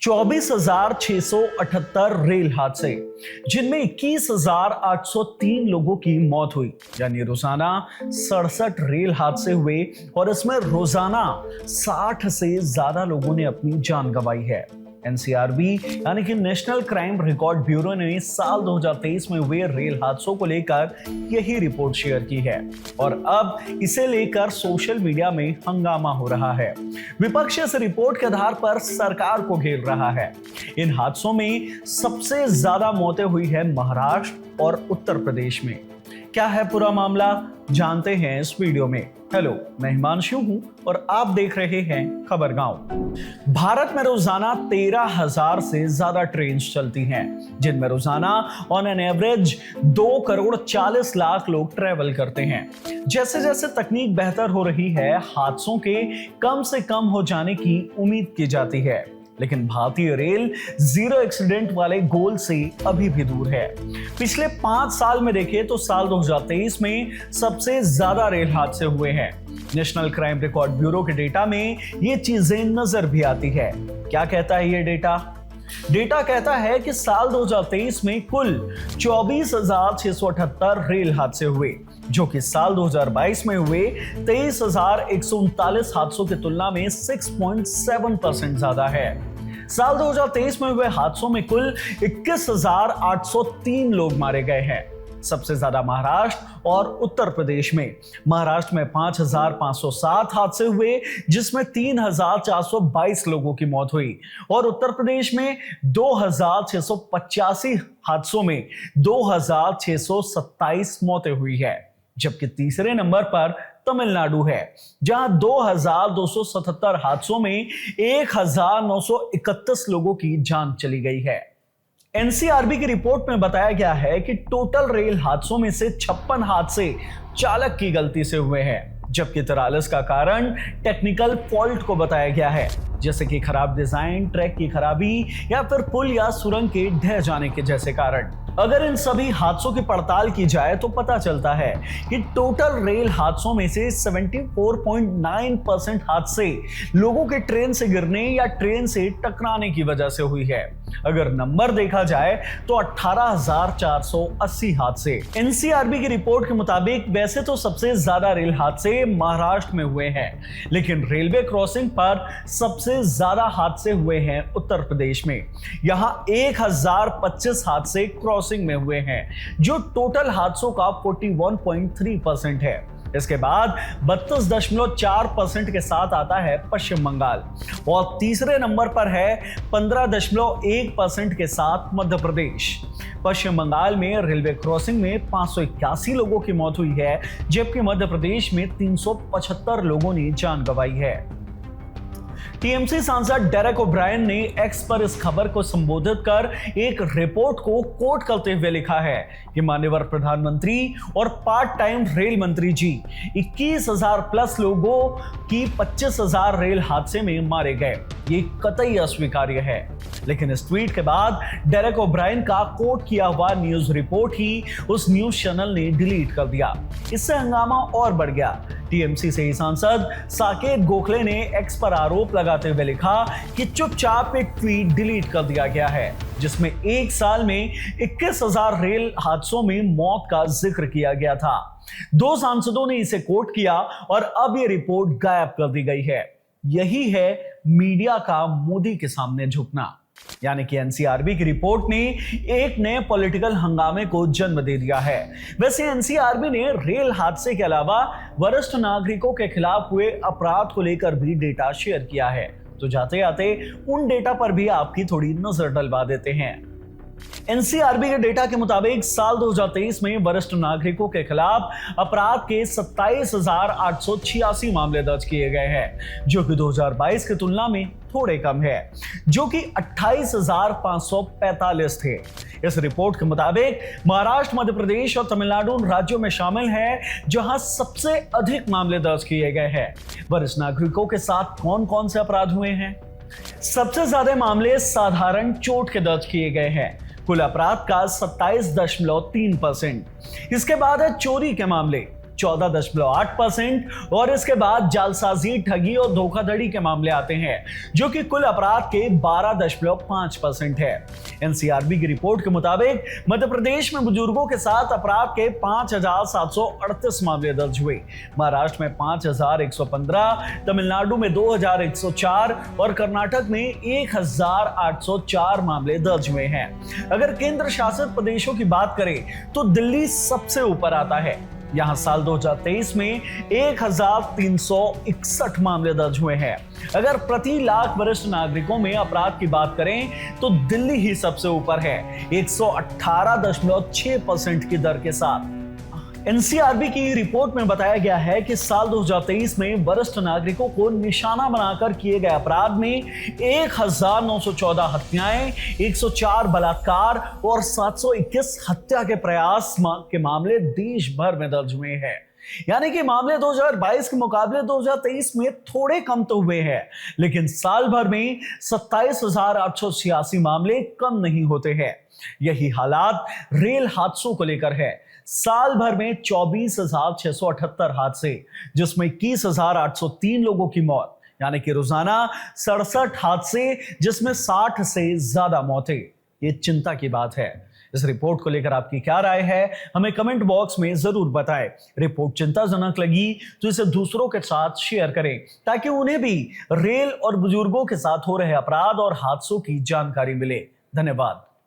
24,678 rail हादसे, जिनमें 21,803 लोगों की मौत हुई। यानी रोजाना 67 रेल हादसे हुए और इसमें रोजाना 60 से ज्यादा लोगों ने अपनी जान गंवाई है। एनसीआरबी यानी कि नेशनल क्राइम रिकॉर्ड ब्यूरो ने साल 2023 में हुए रेल हादसों को लेकर यही रिपोर्ट शेयर की है और अब इसे लेकर सोशल मीडिया में हंगामा हो रहा है। विपक्ष इस रिपोर्ट के आधार पर सरकार को घेर रहा है। इन हादसों में सबसे ज्यादा मौतें हुई है महाराष्ट्र और उत्तर प्रदेश में। क्या है पूरा मामला, जानते हैं इस वीडियो में। हेलो, मैं हिमांशु हूं और आप देख रहे हैं खबर गांव। भारत में रोजाना 13,000 से ज्यादा ट्रेन चलती हैं, जिनमें रोजाना ऑन एन एवरेज 2,40,00,000 लोग ट्रेवल करते हैं। जैसे जैसे तकनीक बेहतर हो रही है, हादसों के कम से कम हो जाने की उम्मीद की जाती है, लेकिन भारतीय रेल जीरो एक्सीडेंट वाले गोल से अभी भी दूर है। पिछले 5 साल में देखें तो साल 2023 में सबसे ज्यादा रेल हादसे हुए हैं। नेशनल क्राइम रिकॉर्ड ब्यूरो के डेटा में ये चीजें नजर भी आती है। क्या कहता है ये डेटा? डेटा कहता है कि साल 2023 में कुल 24,678 रेल हादसे हुए, जो कि साल 2022 में हुए 23,139 हादसों की तुलना में 6.7% ज्यादा है। साल 2023 में हुए हादसों में कुल 21,803 लोग मारे गए हैं। सबसे ज्यादा महाराष्ट्र और उत्तर प्रदेश में। महाराष्ट्र में 5,507 हादसे हुए, जिसमें 3,422 लोगों की मौत हुई और उत्तर प्रदेश में 2,685 हादसों में 2,627 मौतें हुई है। जबकि तीसरे नंबर पर तमिलनाडु है, जहां 2,277 हादसों में 1,931 लोगों की जान चली गई है। एनसीआरबी की रिपोर्ट में बताया गया है कि टोटल रेल हादसों में से 56 हादसे चालक की गलती से हुए हैं, जबकि 43 का कारण टेक्निकल फॉल्ट को बताया गया है, जैसे कि खराब डिजाइन, ट्रैक की खराबी या फिर पुल या सुरंग के ढह जाने के जैसे कारण। अगर इन सभी हादसों की पड़ताल की जाए तो पता चलता है कि टोटल रेल हादसों में से 74.9% हादसे लोगों के ट्रेन से गिरने या ट्रेन से टकराने की वजह से हुई है। अगर नंबर देखा जाए तो 18,480 हादसे। एनसीआरबी की रिपोर्ट के मुताबिक वैसे तो सबसे ज्यादा रेल हादसे महाराष्ट्र में हुए हैं, लेकिन रेलवे क्रॉसिंग पर सबसे ज्यादा हादसे हुए हैं उत्तर प्रदेश में। यहां 1,025 हादसे क्रॉसिंग में हुए हैं, जो टोटल हादसों का 41.3% है। इसके बाद 32.4% के साथ आता है पश्चिम बंगाल और तीसरे नंबर पर है 15.1% के साथ मध्य प्रदेश। पश्चिम बंगाल में रेलवे क्रॉसिंग में 581 लोगों की मौत हुई है, जबकि मध्य प्रदेश में 375 लोगों ने जान गंवाई है। टीएमसी सांसद डेरेक ओब्रायन ने एक्स पर इस खबर को संबोधित कर एक रिपोर्ट को कोट करते हुए लिखा है कि माननीय प्रधानमंत्री और पार्ट टाइम रेल मंत्री जी 21,000 प्लस लोगों की 25,000 रेल हादसे में मारे गए। ये कतई अस्वीकार्य है। लेकिन इस ट्वीट के बाद डेरेक ओब्रायन का कोट किया हुआ न्यूज रिपोर्ट ही उस न्यूज चैनल ने डिलीट कर दिया। इससे हंगामा और बढ़ गया। टीएमसी से ही सांसद साकेत गोखले ने एक्स पर आरोप लगाते हुए लिखा कि चुपचाप एक ट्वीट डिलीट कर दिया गया है, जिसमें एक साल में 21,000 रेल हादसों में मौत का जिक्र किया गया था। 2 सांसदों ने इसे कोट किया और अब यह रिपोर्ट गायब कर दी गई है। यही है मीडिया का मोदी के सामने झुकना। यानी कि एनसीआरबी की रिपोर्ट ने एक नए पॉलिटिकल हंगामे को जन्म दे दिया है। वैसे एनसीआरबी ने रेल हादसे के अलावा वरिष्ठ नागरिकों के खिलाफ हुए अपराध को लेकर भी डेटा शेयर किया है, तो जाते जाते उन डेटा पर भी आपकी थोड़ी नजर डलवा देते हैं। एनसीआरबी के डेटा के मुताबिक साल 2023 में वरिष्ठ नागरिकों के खिलाफ अपराध के 27,886 मामले दर्ज किए गए हैं, जो कि 2022 की तुलना में थोड़े कम है, जो कि 28,545 थे। इस रिपोर्ट के मुताबिक महाराष्ट्र, मध्य प्रदेश और तमिलनाडु उन राज्यों में शामिल हैं जहां सबसे अधिक मामले दर्ज किए गए हैं। वरिष्ठ नागरिकों के साथ कौन कौन से अपराध हुए हैं? सबसे ज्यादा मामले साधारण चोट के दर्ज किए गए हैं, कुल अपराध का 27.3%। इसके बाद है चोरी के मामले, 14.8% और इसके बाद जालसाजी, ठगी और धोखाधड़ी के मामले आते हैं, जो कि कुल अपराध के 12.5% है। एनसीआरबी की रिपोर्ट के मुताबिक मध्य प्रदेश में बुजुर्गों के साथ अपराध के 5,738 मामले दर्ज हुए, महाराष्ट्र में 5,115, तमिलनाडु में 2,104 और कर्नाटक में 1,804 मामले दर्ज हुए हैं। अगर केंद्र शासित प्रदेशों की बात करें तो दिल्ली सबसे ऊपर आता है। यहां साल 2023 में 1,361 मामले दर्ज हुए हैं। अगर प्रति लाख वरिष्ठ नागरिकों में अपराध की बात करें तो दिल्ली ही सबसे ऊपर है, 118.6% की दर के साथ। एनसीआरबी की रिपोर्ट में बताया गया है कि साल 2023 में वरिष्ठ नागरिकों को निशाना बनाकर किए गए अपराध में 1,914 हत्याएं, 104 बलात्कार और 721 हत्या के प्रयास के मामले देश भर में दर्ज हुए हैं। यानी कि मामले 2022 के मुकाबले 2023 में थोड़े कम तो हुए हैं, लेकिन साल भर में 27,886 मामले कम नहीं होते हैं। यही हालात रेल हादसों को लेकर है। साल भर में 24,678 हादसे, जिसमें 21,803 लोगों की मौत, यानी कि रोजाना 67 हादसे, जिसमें 60 से ज्यादा मौतें। ये चिंता की बात है। इस रिपोर्ट को लेकर आपकी क्या राय है, हमें कमेंट बॉक्स में जरूर बताएं। रिपोर्ट चिंताजनक लगी तो इसे दूसरों के साथ शेयर करें, ताकि उन्हें भी रेल और बुजुर्गों के साथ हो रहे अपराध और हादसों की जानकारी मिले। धन्यवाद।